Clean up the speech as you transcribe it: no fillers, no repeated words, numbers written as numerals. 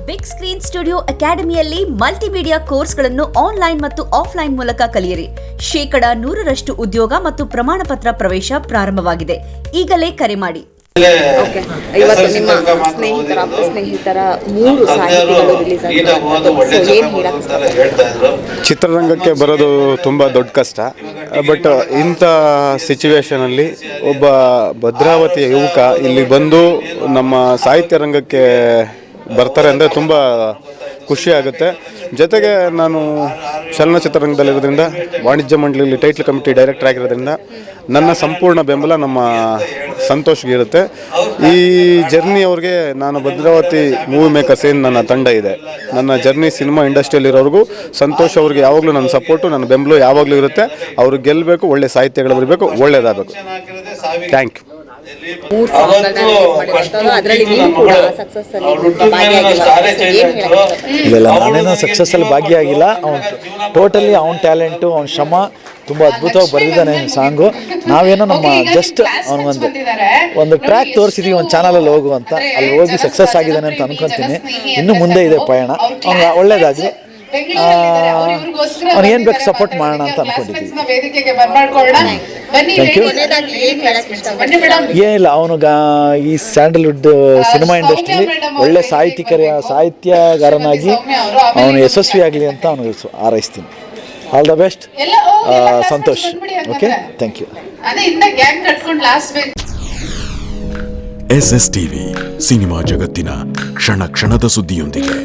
Big screen studio ಅಕಾಡೆಮಿಯಲ್ಲಿ multimedia ಕೋರ್ಸ್ಗಳನ್ನು online ಮತ್ತು ಆಫ್ಲೈನ್ ಮೂಲಕ ಕಲಿಯಿರಿ. 100% ಉದ್ಯೋಗ ಮತ್ತು ಪ್ರಮಾಣ ಪತ್ರ ಪ್ರವೇಶ ಪ್ರಾರಂಭವಾಗಿದೆ. ಈಗಲೇ ಕರೆ ಮಾಡಿ. ಇವತ್ತು ನಿಮ್ಮ ಸ್ನೇಹಿತರ 3 ಸಾಹಿತಿಗಳು ರಿಲೀಸ್ ಆಗಿದ್ದಾರೆ. ಚಿತ್ರರಂಗಕ್ಕೆ ಬರೋದು ತುಂಬ ದೊಡ್ಡ ಕಷ್ಟ. ಬಟ್ ಇಂಥ ಸಿಚುವೇಶನಲ್ಲಿ ಒಬ್ಬ ಭದ್ರಾವತಿಯ ಯುವಕ ಇಲ್ಲಿ ಬಂದು ನಮ್ಮ ಸಾಹಿತ್ಯ ರಂಗಕ್ಕೆ ಬರ್ತಾರೆ ಅಂದರೆ ತುಂಬ ಖುಷಿಯಾಗುತ್ತೆ. ಜೊತೆಗೆ ನಾನು ಚಲನಚಿತ್ರ ರಂಗದಲ್ಲಿರೋದ್ರಿಂದ ವಾಣಿಜ್ಯ ಮಂಡಳಿಯಲ್ಲಿ ಟೈಟ್ಲ್ ಕಮಿಟಿ ಡೈರೆಕ್ಟರ್ ಆಗಿರೋದ್ರಿಂದ ನನ್ನ ಸಂಪೂರ್ಣ ಬೆಂಬಲ ನಮ್ಮ ಸಂತೋಷ್ಗೆ ಇರುತ್ತೆ. ಈ ಜರ್ನಿ ಅವ್ರಿಗೆ ನಾನು ಭದ್ರಾವತಿ ಮೂವಿ ಮೇಕರ್ಸ್ ಏನು ನನ್ನ ತಂಡ ಇದೆ, ನನ್ನ ಜರ್ನಿ ಸಿನಿಮಾ ಇಂಡಸ್ಟ್ರಿಯಲ್ಲಿರೋರಿಗೂ ಸಂತೋಷ್ ಅವ್ರಿಗೆ ಯಾವಾಗಲೂ ನನ್ನ ಸಪೋರ್ಟು, ನನ್ನ ಬೆಂಬಲ ಯಾವಾಗಲೂ ಇರುತ್ತೆ. ಅವ್ರಿಗೆ ಗೆಲ್ಲಬೇಕು, ಒಳ್ಳೆ ಸಾಹಿತ್ಯಗಳು ಬರಬೇಕು, ಒಳ್ಳೆಯದಾಗಬೇಕು. Thank you. ಇಲ್ಲ, ನಾನೇನೋ ಸಕ್ಸಸ್ಸಲ್ಲಿ ಭಾಗಿಯಾಗಿಲ್ಲ. ಅವ್ನು ಟೋಟಲಿ ಅವ್ನ ಟ್ಯಾಲೆಂಟು, ಅವ್ನ ಶ್ರಮ ತುಂಬ ಅದ್ಭುತವಾಗಿ ಬರೆದಿದ್ದಾನೆ ಸಾಂಗು. ನಾವೇನೋ ನಮ್ಮ ಜಸ್ಟ್ ಒಂದು ಟ್ರ್ಯಾಕ್ ತೋರಿಸಿದ್ವಿ ಒಂದು ಚಾನಲಲ್ಲಿ ಹೋಗುವಂತ, ಅಲ್ಲಿ ಹೋಗಿ ಸಕ್ಸಸ್ ಆಗಿದ್ದಾನೆ ಅಂತ ಅನ್ಕೊತೀನಿ. ಇನ್ನು ಮುಂದೆ ಇದೆ ಪಯಣ. ಅವ್ನು ಒಳ್ಳೇದಾಗಲಿ, ಅವ್ನು ಏನು ಬೇಕು ಸಪೋರ್ಟ್ ಮಾಡೋಣ ಅಂತ ಅನ್ಕೊಂಡಿದ್ದೀವಿ. Thank you. ಏನಿಲ್ಲ, ಅವನು ಈ ಸ್ಯಾಂಡಲ್ವುಡ್ ಸಿನಿಮಾ ಇಂಡಸ್ಟ್ರಿಲಿ ಒಳ್ಳೆ ಸಾಹಿತ್ಯಗಾರನಾಗಿ ಅವನು ಯಶಸ್ವಿ ಆಗಲಿ ಅಂತ ಅವನಿಗೆ ಹಾರೈಸ್ತೀನಿ. All the best Santosh. Okay, thank you. SS TV cinema ಜಗತ್ತಿನ ಕ್ಷಣ ಕ್ಷಣದ ಸುದ್ದಿಯೊಂದಿಗೆ.